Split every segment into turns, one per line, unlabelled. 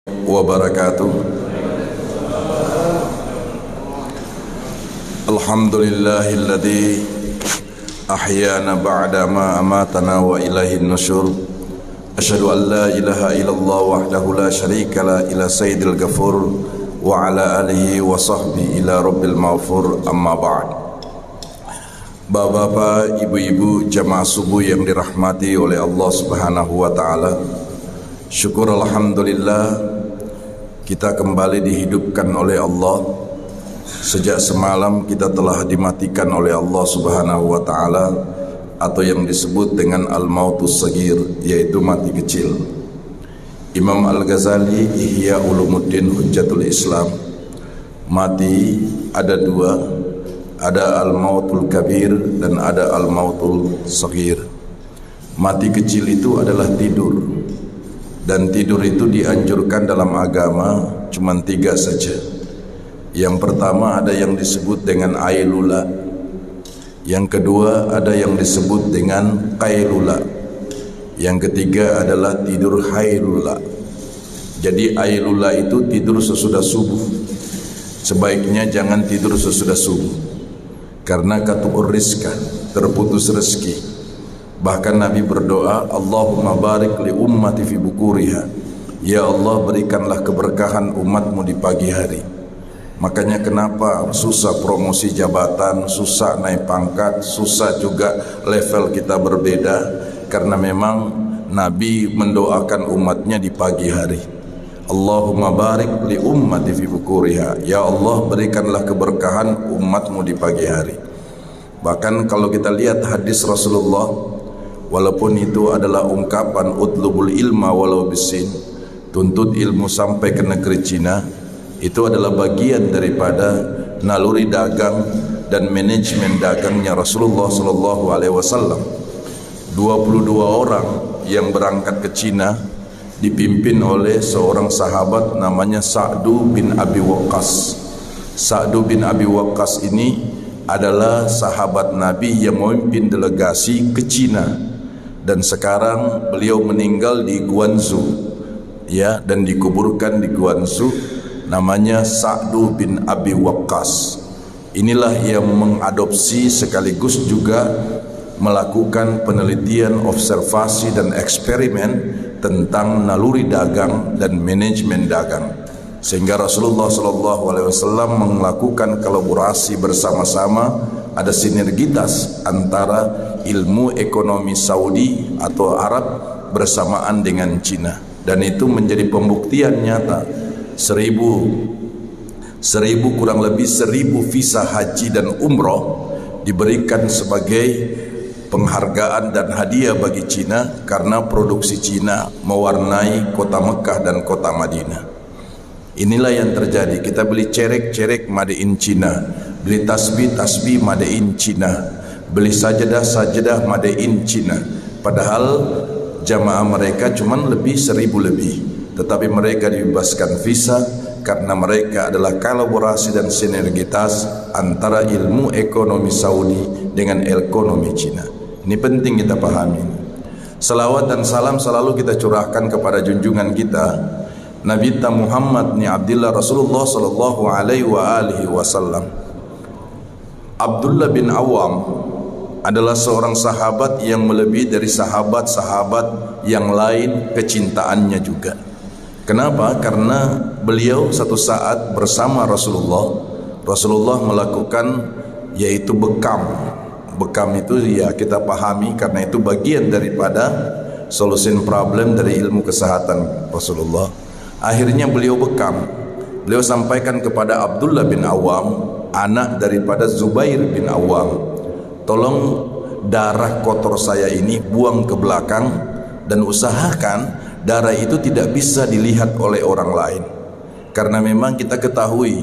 wabarakatuh. Alhamdulillahilladzi ahyana ba'da ma amatana wa ilaihin nusyur. Asyhadu an la ilaha illallah wahdahu la syarika la ila sayyidil ghafur wa ala alihi wa sahbihi ila rabbil maghfur, amma ba'd. Bapak-bapak, ibu-ibu, jamaah subuh yang dirahmati oleh Allah Subhanahu wa taala. Syukur alhamdulillah kita kembali dihidupkan oleh Allah. Sejak semalam kita telah dimatikan oleh Allah Subhanahu wa taala, atau yang disebut dengan al-mautus sagir, yaitu mati kecil. Imam Al-Ghazali Ihya Ulumuddin Hujjatul Islam, mati ada dua, ada al-mautul kabir dan ada al-mautul sagir. Mati kecil itu adalah tidur, dan tidur itu dianjurkan dalam agama cuma 3 saja. Yang pertama ada yang disebut dengan ailula, yang kedua ada yang disebut dengan qailula, yang ketiga adalah tidur hailula. Jadi ailula itu tidur sesudah subuh. Sebaiknya jangan tidur sesudah subuh, karena katu'ur rizqa, terputus rezeki. Bahkan Nabi berdoa, Allahumma barik li ummati fi bukuriha, ya Allah berikanlah keberkahan umatmu di pagi hari. Makanya kenapa susah promosi jabatan, susah naik pangkat, susah juga level kita berbeda, karena memang Nabi mendoakan umatnya di pagi hari. Allahumma barik li ummati fi bukuriha, ya Allah berikanlah keberkahan umatmu di pagi hari. Bahkan kalau kita lihat hadis Rasulullah, walaupun itu adalah ungkapan utlubul ilma walau bisin, tuntut ilmu sampai ke negeri Cina, itu adalah bagian daripada naluri dagang dan manajemen dagangnya Rasulullah sallallahu alaihi wasallam. 22 orang yang berangkat ke Cina dipimpin oleh seorang sahabat namanya Sa'du bin Abi Waqqas. Sa'du bin Abi Waqqas ini adalah sahabat Nabi yang memimpin delegasi ke Cina, dan sekarang beliau meninggal di Guangzhou, ya, dan dikuburkan di Guangzhou. Namanya Sa'du bin Abi Waqqas. Inilah yang mengadopsi sekaligus juga melakukan penelitian, observasi dan eksperimen tentang naluri dagang dan manajemen dagang, sehingga Rasulullah SAW melakukan kolaborasi bersama-sama. Ada sinergitas antara ilmu ekonomi Saudi atau Arab bersamaan dengan Cina, dan itu menjadi pembuktian nyata. 1000 kurang lebih 1000 visa haji dan umroh diberikan sebagai penghargaan dan hadiah bagi Cina, karena produksi Cina mewarnai kota Mekah dan kota Madinah. Inilah yang terjadi. Kita beli cerek made in Cina, beli tasbih made in Cina, beli sajadah made in Cina. Padahal jamaah mereka cuman lebih 1000 lebih, tetapi mereka dibebaskan visa karena mereka adalah kolaborasi dan sinergitas antara ilmu ekonomi Saudi dengan ekonomi Cina. Ini penting kita pahami. Salawat dan salam selalu kita curahkan kepada junjungan kita Nabi Muhammad ni Abdullah Rasulullah sallallahu alaihi wasallam. Abdullah bin Awam adalah seorang sahabat yang melebihi dari sahabat-sahabat yang lain kecintaannya juga. Kenapa? Karena beliau satu saat bersama Rasulullah melakukan yaitu bekam. Bekam itu ya kita pahami, karena itu bagian daripada solution problem dari ilmu kesehatan Rasulullah. Akhirnya beliau bekam. Beliau sampaikan kepada Abdullah bin Awam, anak daripada Zubair bin Awam, tolong darah kotor saya ini buang ke belakang, dan usahakan darah itu tidak bisa dilihat oleh orang lain. Karena memang kita ketahui,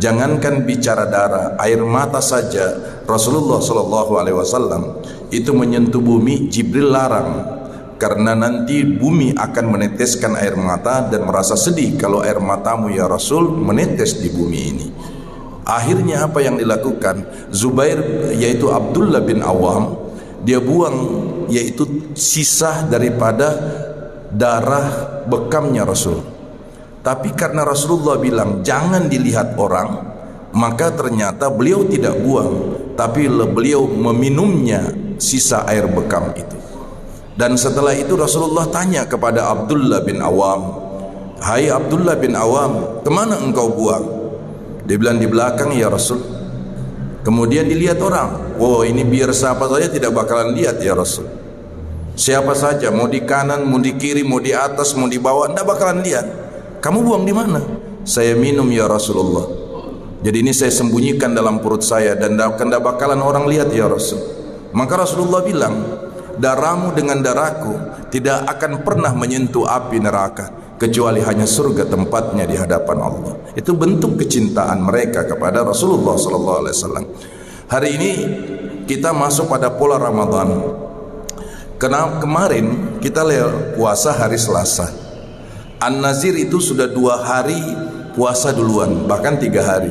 jangankan bicara darah, air mata saja Rasulullah SAW itu menyentuh bumi, Jibril larang, karena nanti bumi akan meneteskan air mata dan merasa sedih kalau air matamu ya Rasul menetes di bumi ini. Akhirnya apa yang dilakukan Zubair, yaitu Abdullah bin Awam, dia buang yaitu sisa daripada darah bekamnya Rasul. Tapi karena Rasulullah bilang jangan dilihat orang, maka ternyata beliau tidak buang, tapi beliau meminumnya sisa air bekam itu. Dan setelah itu Rasulullah tanya kepada Abdullah bin Awam, "Hai Abdullah bin Awam, kemana engkau buang?" Dia bilang, "Di belakang ya Rasul." Kemudian dilihat orang, "Oh, ini biar siapa saja tidak bakalan lihat ya Rasul. Siapa saja, mau di kanan, mau di kiri, mau di atas, mau di bawah, tidak bakalan lihat. Kamu buang di mana?" "Saya minum ya Rasulullah. Jadi ini saya sembunyikan dalam perut saya dan tidak bakalan orang lihat ya Rasul." Maka Rasulullah bilang, "Darahmu dengan darahku tidak akan pernah menyentuh api neraka, kecuali hanya surga tempatnya di hadapan Allah." Itu bentuk kecintaan mereka kepada Rasulullah SAW. Hari ini kita masuk pada pola Ramadan. Kemarin kita puasa hari Selasa. An-Nazir itu sudah 2 hari puasa duluan, bahkan 3 hari.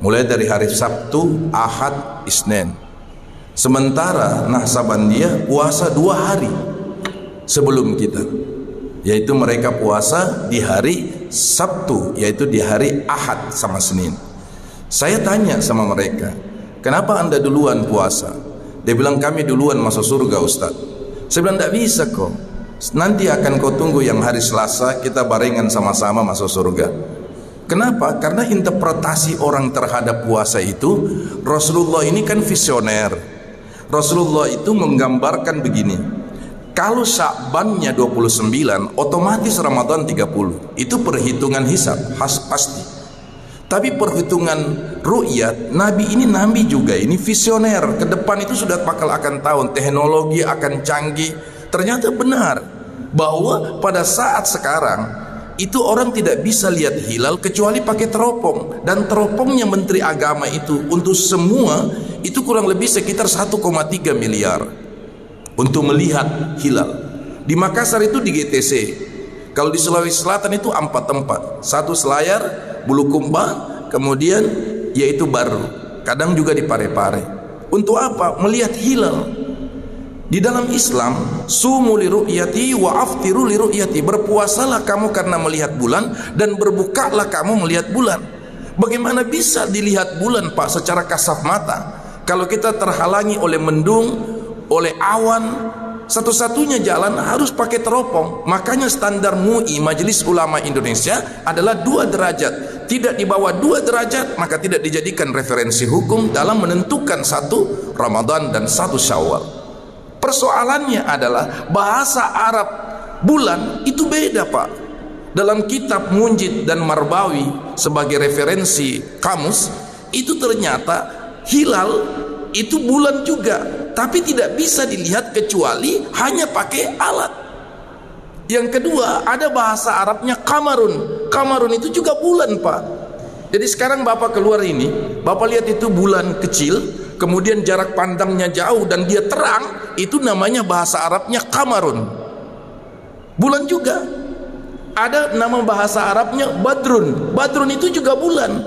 Mulai dari hari Sabtu, Ahad, Isnin. Sementara Nahsabandiyah puasa 2 hari sebelum kita, yaitu mereka puasa di hari Sabtu, yaitu di hari Ahad sama Senin. Saya tanya sama mereka, "Kenapa anda duluan puasa?" Dia bilang, "Kami duluan masuk surga Ustaz." Saya bilang, "Tidak bisa kok, nanti akan kau tunggu yang hari Selasa, kita barengan sama-sama masuk surga." Kenapa? Karena interpretasi orang terhadap puasa itu, Rasulullah ini kan visioner. Rasulullah itu menggambarkan begini, kalau Sya'bannya 29, otomatis Ramadan 30. Itu perhitungan hisab, pasti. Tapi perhitungan ru'yat, Nabi ini juga, ini visioner. Ke depan itu sudah bakal akan tahun, teknologi akan canggih. Ternyata benar bahwa pada saat sekarang itu orang tidak bisa lihat hilal kecuali pakai teropong, dan teropongnya Menteri Agama itu untuk semua itu kurang lebih sekitar 1,3 miliar untuk melihat hilal. Di Makassar itu di GTC. Kalau di Sulawesi Selatan itu 4 tempat. 1 Selayar, Bulukumba, kemudian yaitu Baru. Kadang juga di Parepare. Untuk apa? Melihat hilal. Di dalam Islam, sumu li ru'yati wa aftiru li ru'yati. Berpuasalah kamu karena melihat bulan, dan berbukalah kamu melihat bulan. Bagaimana bisa dilihat bulan, Pak, secara kasat mata? Kalau kita terhalangi oleh mendung, oleh awan, satu-satunya jalan harus pakai teropong. Makanya standar MUI, Majelis Ulama Indonesia, adalah 2 derajat. Tidak di bawah 2 derajat, maka tidak dijadikan referensi hukum dalam menentukan 1 Ramadan dan 1 Syawal. Persoalannya adalah bahasa Arab bulan itu beda, Pak. Dalam kitab Munjid dan Marbawi sebagai referensi kamus, itu ternyata hilal itu bulan juga, tapi tidak bisa dilihat kecuali hanya pakai alat. Yang kedua, ada bahasa Arabnya kamarun. Kamarun itu juga bulan, Pak. Jadi sekarang Bapak keluar ini, Bapak lihat itu bulan kecil, kemudian jarak pandangnya jauh dan dia terang, itu namanya bahasa Arabnya kamarun. Bulan juga ada nama bahasa Arabnya badrun. Badrun itu juga bulan,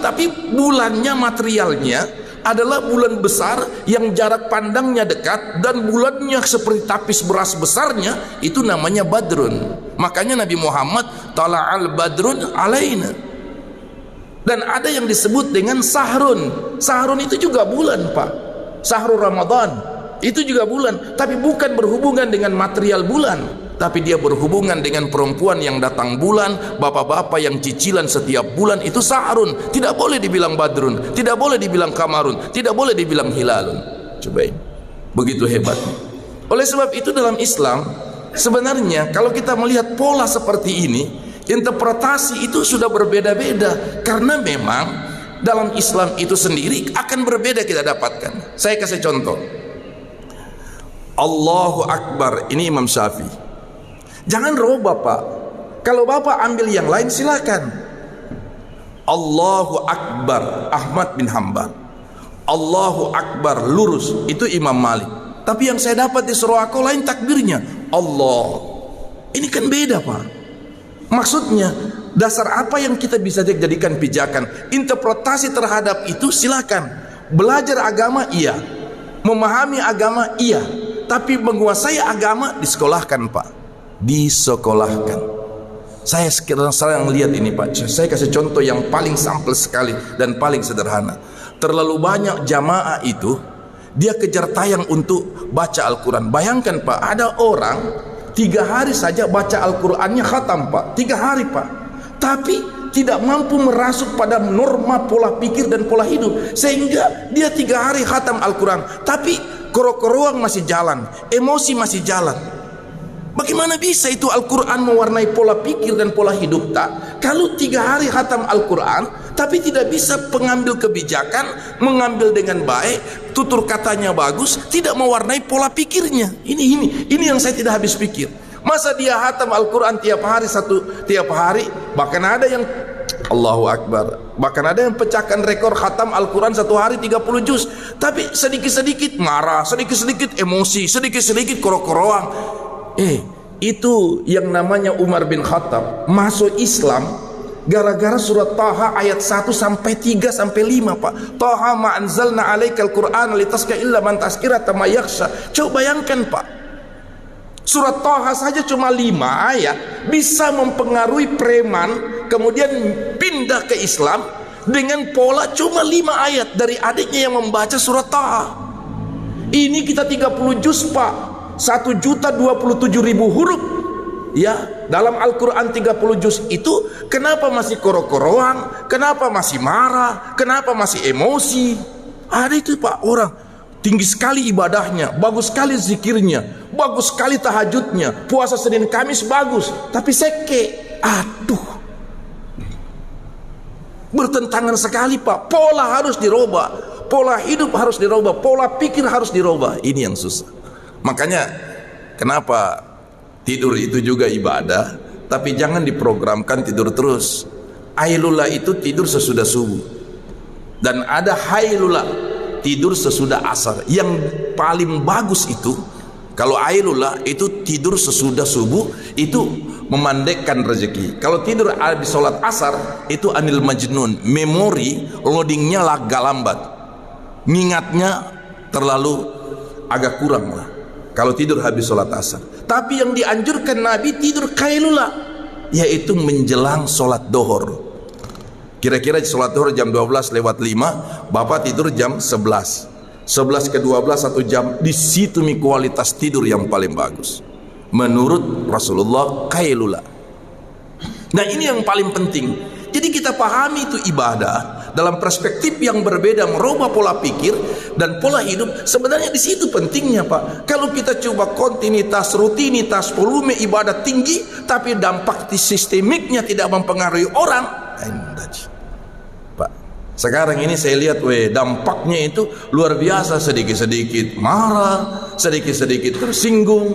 tapi bulannya materialnya adalah bulan besar yang jarak pandangnya dekat, dan bulannya seperti tapis beras besarnya, itu namanya badrun. Makanya Nabi Muhammad tala'al badrun alaina. Dan ada yang disebut dengan sahrun. Sahrun itu juga bulan, Pak. Sahrul Ramadan itu juga bulan, tapi bukan berhubungan dengan material bulan, tapi dia berhubungan dengan perempuan yang datang bulan, bapak-bapak yang cicilan setiap bulan. Itu sahrun. Tidak boleh dibilang badrun, tidak boleh dibilang kamarun, tidak boleh dibilang hilalun. Cobain, begitu hebatnya. Oleh sebab itu dalam Islam sebenarnya kalau kita melihat pola seperti ini, interpretasi itu sudah berbeda-beda, karena memang dalam Islam itu sendiri akan berbeda kita dapatkan. Saya kasih contoh. Allahu Akbar, ini Imam Syafi'i. Jangan robah, Pak. Kalau Bapak ambil yang lain silakan. Allahu Akbar, Ahmad bin Hanbal. Allahu Akbar, lurus, itu Imam Malik. Tapi yang saya dapat di Surako lain takbirnya Allah. Ini kan beda, Pak. Maksudnya dasar apa yang kita bisa jadikan pijakan? Interpretasi terhadap itu silakan. Belajar agama iya, memahami agama iya, tapi menguasai agama disekolahkan, Pak. Disekolahkan. Saya sekarang lihat ini Pak, saya kasih contoh yang paling sampel sekali dan paling sederhana. Terlalu banyak jamaah itu dia kejar tayang untuk baca Al-Quran. Bayangkan Pak, ada orang 3 hari saja baca Al-Qurannya khatam Pak, 3 hari Pak, tapi tidak mampu merasuk pada norma pola pikir dan pola hidup, sehingga dia 3 hari khatam Al-Quran, tapi korok-korong masih jalan, emosi masih jalan. Bagaimana bisa itu Al-Quran mewarnai pola pikir dan pola hidup tak? Kalau 3 hari khatam Al-Quran tapi tidak bisa pengambil kebijakan, mengambil dengan baik, tutur katanya bagus, tidak mewarnai pola pikirnya. Ini yang saya tidak habis pikir. Masa dia khatam Al-Quran tiap hari, bahkan ada yang Allahu Akbar, bahkan ada yang pecahkan rekor khatam Al-Quran 1 hari 30 juz, tapi sedikit-sedikit marah, sedikit-sedikit emosi, sedikit-sedikit korok-koroang. Itu yang namanya Umar bin Khattab masuk Islam gara-gara surat Taha ayat 1 sampai 3 sampai 5 Pak. Taha ma anzalna alaikal Qur'ana litaska illa man taskirata ma yakhsha. Coba bayangkan Pak, surat Taha saja cuma 5 ayat bisa mempengaruhi preman kemudian pindah ke Islam dengan pola cuma 5 ayat dari adiknya yang membaca surat Taha. Ini kita 30 juz Pak, 1.027.000 huruf ya dalam Al-Quran 30 juz itu. Kenapa masih korok-koroang? Kenapa masih marah? Kenapa masih emosi? Ada itu Pak, orang tinggi sekali ibadahnya, bagus sekali zikirnya, bagus sekali tahajudnya, puasa Senin Kamis bagus, tapi seke, aduh, bertentangan sekali Pak. Pola harus dirubah, pola hidup harus dirubah, pola pikir harus dirubah. Ini yang susah. Makanya kenapa tidur itu juga ibadah, tapi jangan diprogramkan tidur terus. Ailula itu tidur sesudah subuh, dan ada hailula, tidur sesudah asar. Yang paling bagus itu kalau ailula itu tidur sesudah subuh, itu memandekkan rezeki. Kalau tidur di sholat asar itu anil majnun, memori loadingnya agak lambat, mingatnya terlalu agak kurang lah kalau tidur habis sholat asar. Tapi yang dianjurkan Nabi tidur kailula, yaitu menjelang sholat dohor. Kira-kira sholat dohor jam 12:05, Bapak tidur jam 11 ke 12 1 jam. Di situ nih kualitas tidur yang paling bagus menurut Rasulullah, kailula. Nah ini yang paling penting. Jadi kita pahami itu ibadah dalam perspektif yang berbeda, merubah pola pikir dan pola hidup. Sebenarnya di situ pentingnya Pak. Kalau kita coba kontinuitas, rutinitas, volume ibadah tinggi, tapi dampak sistemiknya tidak mempengaruhi orang, Pak. Sekarang ini saya lihat, dampaknya itu luar biasa. Sedikit-sedikit marah, sedikit-sedikit tersinggung.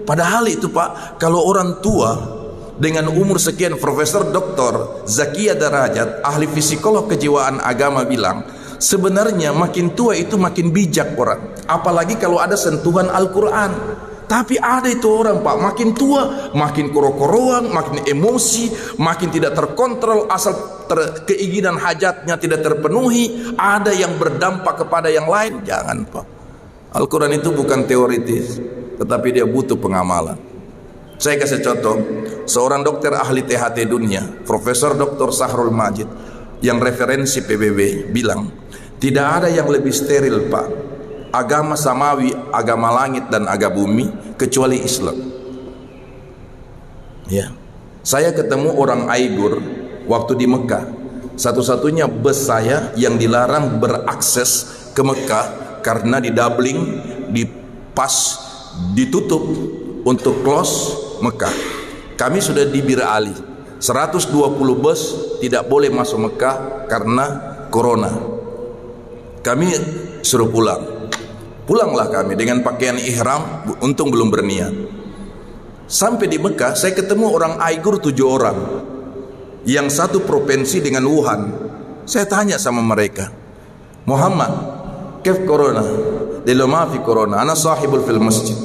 Padahal itu Pak, kalau orang tua dengan umur sekian, Profesor Dr. Zakia Darajat, ahli psikolog kejiwaan agama bilang, sebenarnya makin tua itu makin bijak orang, apalagi kalau ada sentuhan Al-Quran. Tapi ada itu orang Pak, makin tua makin korok-koroang, makin emosi, makin tidak terkontrol, asal keinginan hajatnya tidak terpenuhi, ada yang berdampak kepada yang lain. Jangan Pak, Al-Quran itu bukan teoritis, tetapi dia butuh pengamalan. Saya kasih contoh, seorang dokter ahli THT dunia, Profesor Dr. Sahrul Majid, yang referensi PBB, bilang, tidak ada yang lebih steril Pak, agama samawi, agama langit dan agama bumi, kecuali Islam. Ya, saya ketemu orang Aigur waktu di Mekah. Satu-satunya bus saya yang dilarang berakses ke Mekah karena di doubling, di pas ditutup untuk close Mekah. Kami sudah di Bir Ali, 120 bus tidak boleh masuk Mekah karena corona. Kami suruh pulang. Pulanglah kami dengan pakaian ihram, untung belum berniat. Sampai di Mekah saya ketemu orang Aigur 7 orang, yang satu provinsi dengan Wuhan. Saya tanya sama mereka, Muhammad, kef corona? Dia mafi corona, ana sahibul fil masjid.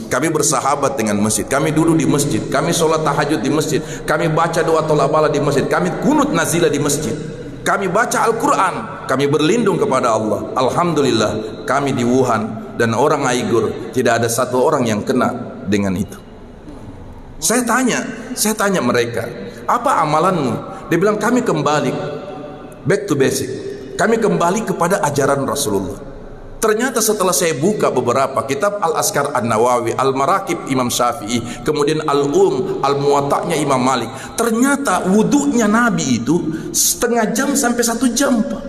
Kami bersahabat dengan masjid, kami duduk di masjid, kami sholat tahajud di masjid, kami baca doa tolak bala di masjid, kami kunut nazilah di masjid, kami baca Al-Quran, kami berlindung kepada Allah. Alhamdulillah kami di Wuhan dan orang Aigur tidak ada satu orang yang kena dengan itu. Saya tanya mereka, apa amalanmu? Dia bilang, kami kembali back to basic, kami kembali kepada ajaran Rasulullah. Ternyata setelah saya buka beberapa kitab Al-Askar An-Nawawi, Al-Marakib Imam Syafi'i, kemudian Al-Muwatta'nya Imam Malik, ternyata wudunya Nabi itu setengah jam sampai 1 jam, Pak.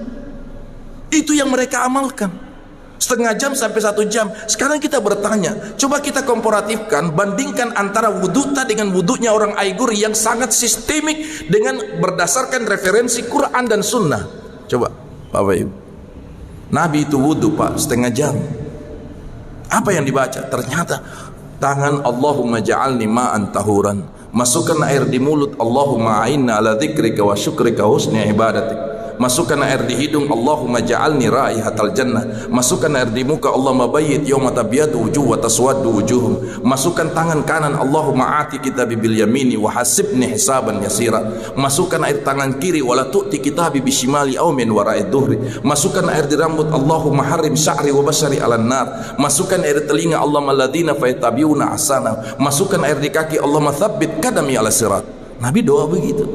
Itu yang mereka amalkan, setengah jam sampai 1 jam. Sekarang kita bertanya, coba kita komparatifkan, bandingkan antara wudu dengan wudunya orang Aigur yang sangat sistemik dengan berdasarkan referensi Quran dan Sunnah. Coba Bapak Ibu, Nabi itu wudu, Pak, setengah jam. Apa yang dibaca? Ternyata tangan, Allahumma ja'alni ma'an tahuran, masukkan air di mulut, Allahumma a'inna ala dzikrika wa syukrika husni ibadatik. Masukkan air di hidung, Allahumma ja'alni raihatal jannah. Masukkan air di muka, Allahumma bayyit yawma tabyadu wujuh wa taswaddu wujuhum. Masukkan tangan kanan, Allahumma ati kitabi bil yamini wa hasibni hisaban yasira. Masukkan air tangan kiri, wala tu'ti kitabi bishimali aw min wara'id dhuhri. Masukkan air di rambut, Allahumma harrim sya'ri wa bashari 'alan nar. Masukkan air di telinga, Allahumma ladina fayattabi'una ahsana. Masukkan air di kaki, Allahumma tsabbit qadami 'ala sirat. Nabi doa begitu.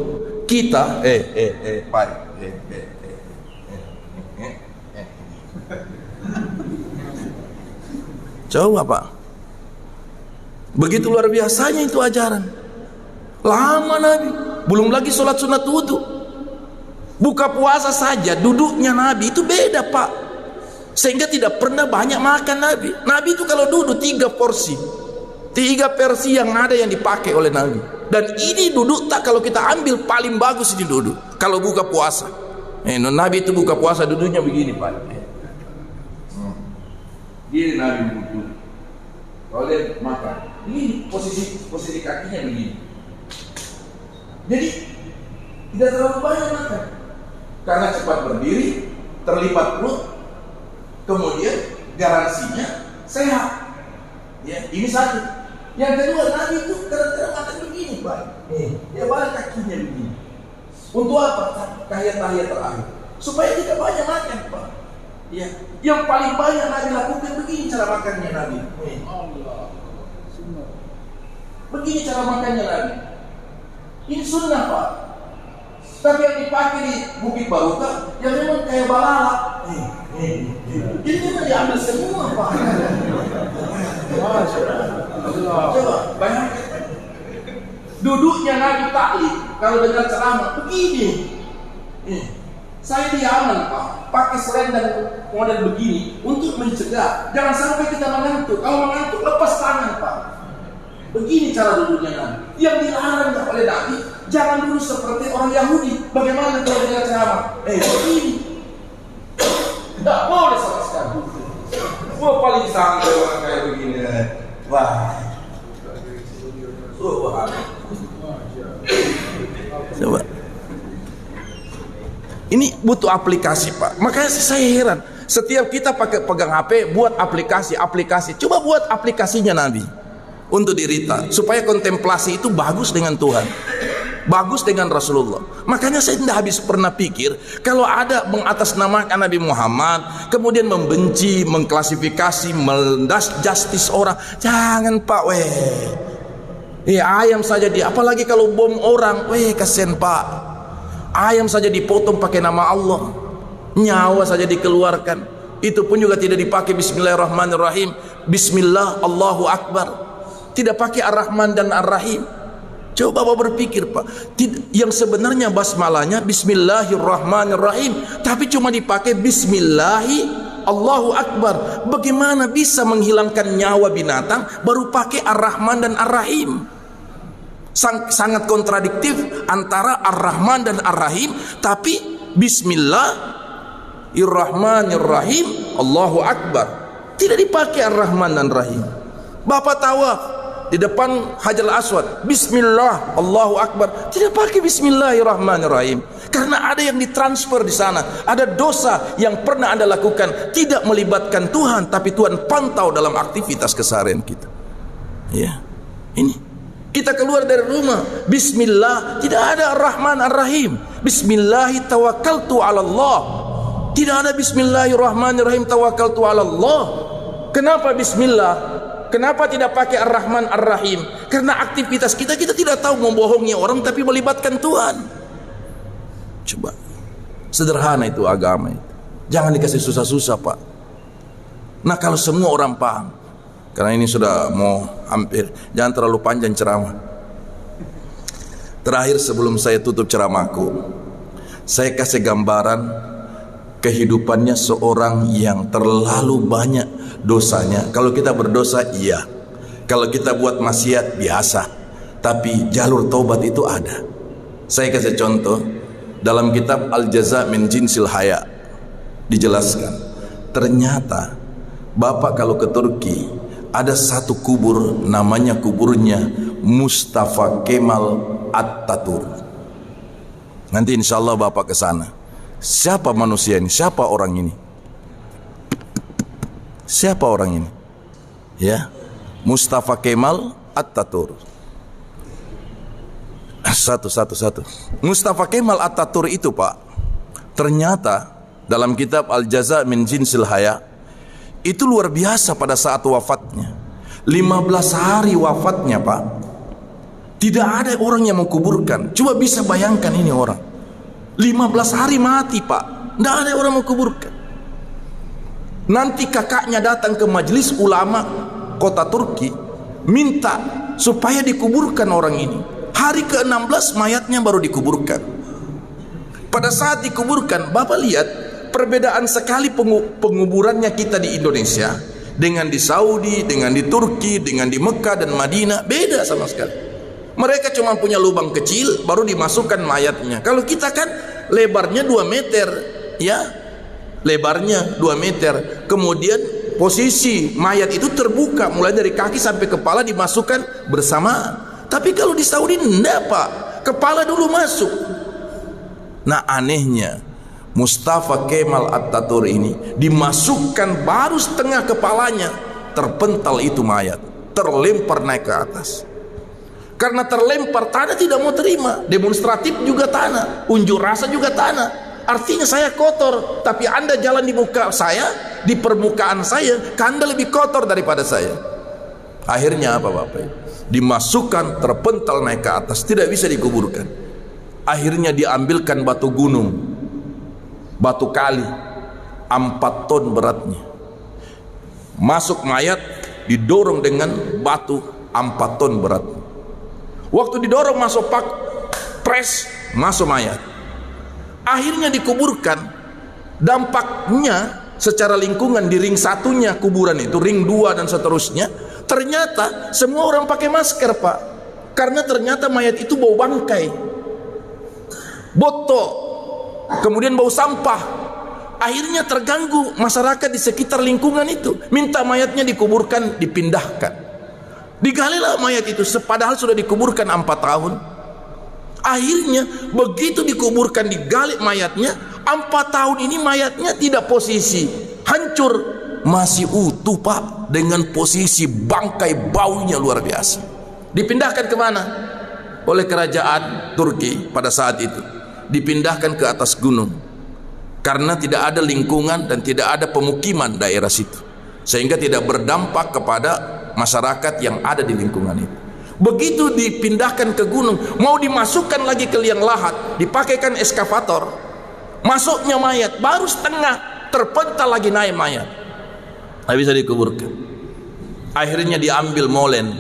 Kita Pak, coba Pak, begitu luar biasanya itu ajaran. Lama Nabi, belum lagi sholat sunat wudhu. Buka puasa saja duduknya Nabi itu beda, Pak, sehingga tidak pernah banyak makan Nabi. Nabi itu kalau duduk 3 porsi yang ada yang dipakai oleh Nabi. Dan ini duduk tak, kalau kita ambil paling bagus ini duduk kalau buka puasa. Nabi itu buka puasa duduknya begini, Pak. Gini Nabi duduk. Kalau dia makan, ini posisi kakinya begini. Jadi tidak terlalu banyak makan, karena cepat berdiri, terlipat perut, kemudian garansinya sehat. Ya, ini satu. Yang kedua, Nabi itu kadang-kadang makan begini, Pak. Dia balik kakinya begini. Untuk apa? Tahiyat-tahiyat terakhir, supaya tidak banyak makan, Pak. Ya, yang paling banyak Nabi lakukan begini cara makannya Nabi. Begini cara makannya Nabi. Ini sunnah, Pak. Tapi yang dipakai di Bukit Barokah yang memang kayak balala. Ini memang diambil semua, Pak. Coba bayangkan. Duduknya Nabi taklim kalau dengar ceramah begini. Saya di Yaman, Pak, pakai selendang model begini untuk mencegah jangan sampai kita mengantuk. Kalau mengantuk lepas tangan, Pak. Begini cara duduknya Nabi. Yang dilarang oleh Nabi, jangan duduk seperti orang Yahudi. Bagaimana kalau dengar ceramah? Begini. Tidak boleh sama sekali. Wah, paling santai orang kayak begini. Wah. Coba. Ini butuh aplikasi, Pak. Makanya saya heran, setiap kita pegang HP buat aplikasi. Coba buat aplikasinya Nabi untuk dirita, supaya kontemplasi itu bagus dengan Tuhan, bagus dengan Rasulullah. Makanya saya tidak habis pernah pikir kalau ada mengatasnamakan Nabi Muhammad, kemudian membenci, mengklasifikasi, justice orang. Jangan, Pak, ayam saja apalagi kalau bom orang, kasihan, Pak. Ayam saja dipotong pakai nama Allah, nyawa saja dikeluarkan, itu pun juga tidak dipakai Bismillahirrahmanirrahim, Bismillah Allahu Akbar, tidak pakai Ar-Rahman dan Ar-Rahim. Coba Bapak berpikir, Pak, yang sebenarnya basmalahnya Bismillahirrahmanirrahim, tapi cuma dipakai Bismillahi Allahu Akbar. Bagaimana bisa menghilangkan nyawa binatang baru pakai Ar-Rahman dan Ar-Rahim? Sangat kontradiktif antara Ar-Rahman dan Ar-Rahim, tapi Bismillahirrahmanirrahim Allahu Akbar tidak dipakai Ar-Rahman dan Rahim. Bapak tawaf di depan Hajar Aswad, Bismillah Allahu Akbar, tidak pakai Bismillahirrahmanirrahim, karena ada yang ditransfer di sana. Ada dosa yang pernah Anda lakukan tidak melibatkan Tuhan, tapi Tuhan pantau dalam aktivitas keseharian kita. Ya, ini kita keluar dari rumah, Bismillah, tidak ada Ar-Rahman Ar-Rahim. Bismillahi tawakkaltu ala Allah, tidak ada Bismillahirrahmanirrahim tawakkaltu ala Allah. Kenapa Bismillah? Kenapa tidak pakai Ar-Rahman Ar-Rahim? Karena aktivitas kita tidak tahu membohongi orang tapi melibatkan Tuhan. Coba, sederhana itu agama itu. Jangan dikasih susah-susah, Pak. Nah, kalau semua orang paham, karena ini sudah mau hampir, jangan terlalu panjang ceramah. Terakhir sebelum saya tutup ceramahku, saya kasih gambaran kehidupannya seorang yang terlalu banyak dosanya. Kalau kita berdosa, iya. Kalau kita buat maksiat, biasa. Tapi jalur taubat itu ada. Saya kasih contoh dalam kitab Al-Jaza min Jinsil Haya, dijelaskan ternyata Bapak kalau ke Turki ada satu kubur, namanya kuburnya Mustafa Kemal Atatürk. Nanti insya Allah Bapak ke sana. Siapa manusia ini? Siapa orang ini? Siapa orang ini? Ya, Mustafa Kemal Atatürk. Satu. Mustafa Kemal Atatürk itu, Pak, ternyata dalam kitab Al-Jaza min Jinsil Haya itu luar biasa pada saat wafatnya. 15 hari wafatnya, Pak. Tidak ada orang yang mengkuburkan. Coba bisa bayangkan ini orang. 15 hari mati, Pak. Tidak ada orang mengkuburkan. Nanti kakaknya datang ke majelis ulama kota Turki, minta supaya dikuburkan orang ini. Hari ke-16 mayatnya baru dikuburkan. Pada saat dikuburkan, Bapak lihat perbedaan sekali penguburannya kita di Indonesia dengan di Saudi, dengan di Turki, dengan di Mekah dan Madinah, beda sama sekali. Mereka cuma punya lubang kecil baru dimasukkan mayatnya. Kalau kita kan lebarnya 2 meter, ya, lebarnya 2 meter. Kemudian posisi mayat itu terbuka mulai dari kaki sampai kepala dimasukkan bersamaan. Tapi kalau di Saudi enggak, Pak, kepala dulu masuk. Nah, anehnya Mustafa Kemal Atatürk ini dimasukkan baru setengah kepalanya, terpental itu mayat, terlempar naik ke atas. Karena terlempar, tanah tidak mau terima. Demonstratif juga tanah, unjuk rasa juga tanah. Artinya saya kotor, tapi Anda jalan di muka saya, di permukaan saya, Anda lebih kotor daripada saya. Akhirnya apa, Bapak? Dimasukkan, terpental naik ke atas, tidak bisa dikuburkan. Akhirnya diambilkan batu gunung, batu kali, 4 ton beratnya. Masuk mayat, didorong dengan batu 4 ton berat. Waktu didorong masuk pak, pres, masuk mayat. Akhirnya dikuburkan. Dampaknya secara lingkungan di ring satunya kuburan itu, ring 2 dan seterusnya, ternyata semua orang pakai masker, Pak. Karena ternyata mayat itu bau bangkai, botok, kemudian bau sampah. Akhirnya terganggu masyarakat di sekitar lingkungan itu, minta mayatnya dikuburkan, dipindahkan. Digalilah mayat itu, padahal sudah dikuburkan 4 tahun. Akhirnya begitu dikuburkan, digali mayatnya, 4 tahun ini mayatnya tidak posisi hancur, masih utuh, Pak, dengan posisi bangkai, baunya luar biasa. Dipindahkan kemana? Oleh kerajaan Turki pada saat itu, dipindahkan ke atas gunung, karena tidak ada lingkungan dan tidak ada pemukiman daerah situ, sehingga tidak berdampak kepada masyarakat yang ada di lingkungan itu. Begitu dipindahkan ke gunung, mau dimasukkan lagi ke liang lahat, dipakaikan eskavator, masuknya mayat baru setengah, terpental lagi naik mayat, tidak bisa dikuburkan. Akhirnya diambil molen,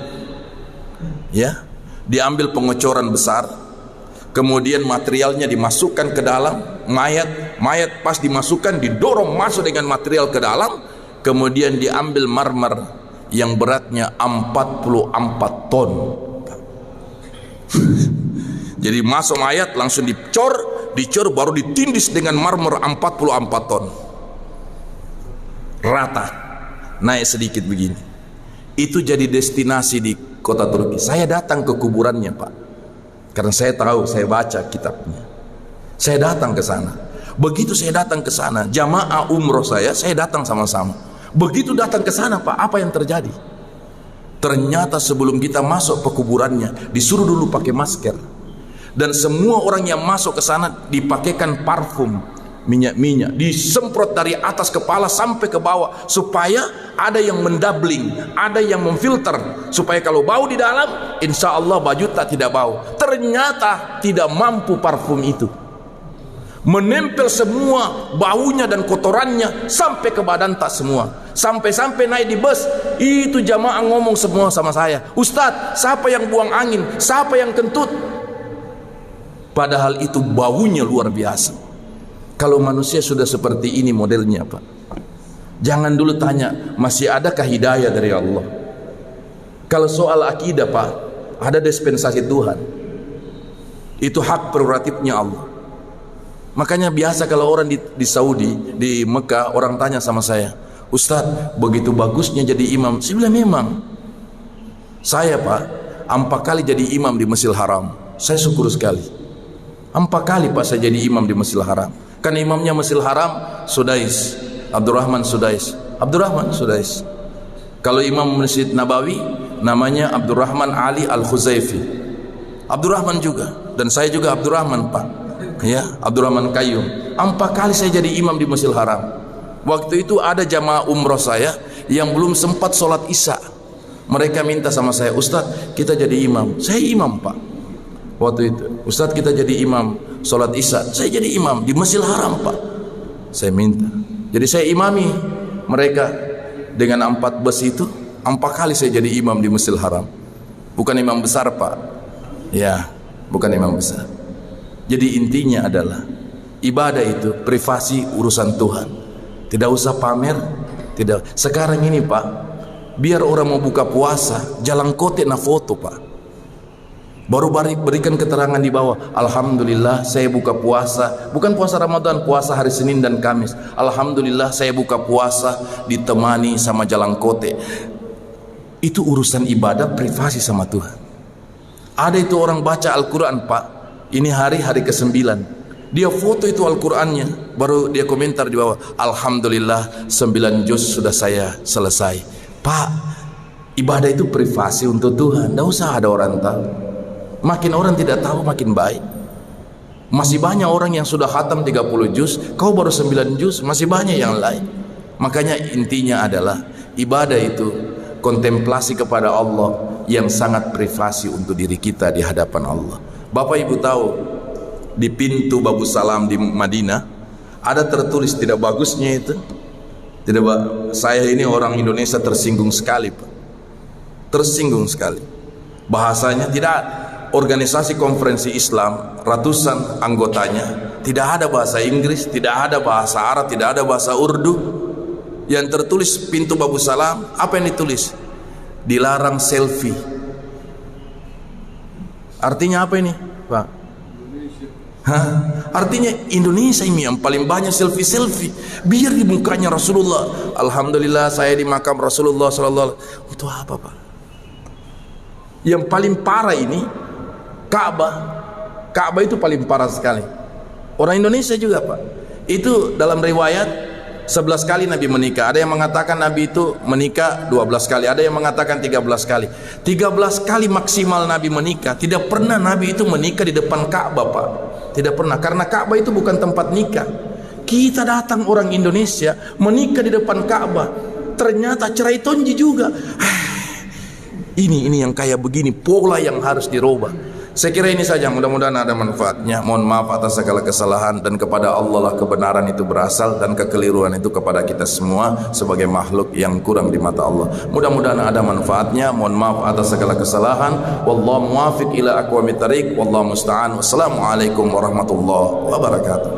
ya, diambil pengecoran besar, kemudian materialnya dimasukkan ke dalam mayat. Mayat pas dimasukkan, didorong masuk dengan material ke dalam, kemudian diambil marmer yang beratnya 44 ton. Jadi masuk mayat langsung dicor baru ditindis dengan marmer 44 ton. Rata, naik sedikit begini. Itu jadi destinasi di kota Turki. Saya datang ke kuburannya, Pak, karena saya tahu, saya baca kitabnya. Saya datang ke sana. Begitu saya datang ke sana, jamaah umroh saya datang sama-sama. Begitu datang ke sana, Pak, apa yang terjadi? Ternyata sebelum kita masuk ke kuburannya, disuruh dulu pakai masker. Dan semua orang yang masuk ke sana dipakaikan parfum minyak-minyak disemprot dari atas kepala sampai ke bawah, supaya ada yang mendabling, ada yang memfilter, supaya kalau bau di dalam, insya Allah baju tidak bau. Ternyata tidak mampu parfum itu, menempel semua baunya dan kotorannya sampai ke badan tak semua. Sampai-sampai naik di bus, itu jamaah ngomong semua sama saya, "Ustadz, siapa yang buang angin? Siapa yang kentut?" Padahal itu baunya luar biasa. Kalau manusia sudah seperti ini modelnya, Pak, jangan dulu tanya masih adakah hidayah dari Allah. Kalau soal akidah, Pak, ada dispensasi Tuhan, itu hak prerogatifnya Allah. Makanya biasa kalau orang di Saudi, di Mekah, orang tanya sama saya, "Ustadz, begitu bagusnya jadi imam." Saya bilang, memang. Saya, Pak, 4 kali jadi imam di Masjidil Haram. Saya syukur sekali. 4 kali, Pak, saya jadi imam di Masjidil Haram. Kan imamnya Masjidil Haram Sudais, Abdurrahman Sudais. Kalau imam Masjid Nabawi namanya Abdurrahman Ali Al-Khuzaifi. Abdurrahman juga, dan saya juga Abdurrahman, Pak. Ya, Abdurrahman Qayyum. 4 kali saya jadi imam di Masjidil Haram. Waktu itu ada jamaah umroh saya yang belum sempat sholat isya. Mereka minta sama saya, "Ustadz, kita jadi imam." Saya imam, Pak. Waktu itu, "Ustadz, kita jadi imam sholat isya." Saya jadi imam di Masjidil Haram, Pak. Saya minta. Jadi saya imami mereka dengan 4 bus itu. 4 kali saya jadi imam di Masjidil Haram. Bukan imam besar, Pak. Ya, bukan imam besar. Jadi intinya adalah ibadah itu privasi, urusan Tuhan. Tidak usah pamer. Tidak. Sekarang ini, Pak, biar orang mau buka puasa, jalan kote na foto, Pak. Baru berikan keterangan di bawah, "Alhamdulillah saya buka puasa." Bukan puasa Ramadan, puasa hari Senin dan Kamis. "Alhamdulillah saya buka puasa ditemani sama jalan kote." Itu urusan ibadah privasi sama Tuhan. Ada itu orang baca Al-Quran, Pak. Ini hari ke-9. Dia foto itu Al-Qurannya, baru dia komentar di bawah, "Alhamdulillah 9 juz sudah saya selesai." Pak, ibadah itu privasi untuk Tuhan. Tidak usah ada orang tahu. Makin orang tidak tahu makin baik. Masih banyak orang yang sudah khatam 30 juz, kau baru 9 juz, masih banyak yang lain. Makanya intinya adalah ibadah itu kontemplasi kepada Allah yang sangat privasi untuk diri kita di hadapan Allah. Bapak Ibu tahu, di pintu Babu Salam di Madinah ada tertulis, tidak bagusnya itu. Saya ini orang Indonesia tersinggung sekali, Pak. Tersinggung sekali. Bahasanya tidak. Organisasi konferensi Islam ratusan anggotanya, tidak ada bahasa Inggris, tidak ada bahasa Arab, tidak ada bahasa Urdu. Yang tertulis pintu Babu Salam, apa yang ditulis? Dilarang selfie. Artinya apa ini, Pak? Artinya Indonesia ini yang paling banyak selfie. Biar di mukanya Rasulullah, "Alhamdulillah saya di makam Rasulullah sallallahu alaihi wasallam." Untuk apa, Pak? Yang paling parah ini Ka'bah itu paling parah sekali. Orang Indonesia juga, Pak. Itu dalam riwayat 11 kali Nabi menikah. Ada yang mengatakan Nabi itu menikah 12 kali. Ada yang mengatakan 13 kali. 13 kali maksimal Nabi menikah. Tidak pernah Nabi itu menikah di depan Ka'bah, Pak. Tidak pernah. Karena Ka'bah itu bukan tempat nikah. Kita datang orang Indonesia menikah di depan Ka'bah. Ternyata cerai tonji juga. Ini yang kayak begini, pola yang harus dirubah. Saya kira ini saja, mudah-mudahan ada manfaatnya. Mohon maaf atas segala kesalahan, dan kepada Allah lah kebenaran itu berasal, dan kekeliruan itu kepada kita semua sebagai makhluk yang kurang di mata Allah. Mudah-mudahan ada manfaatnya. Mohon maaf atas segala kesalahan. Wallahu muwaffiq ila aqwamit thariq, wallahu musta'an. Wassalamualaikum warahmatullahi wabarakatuh.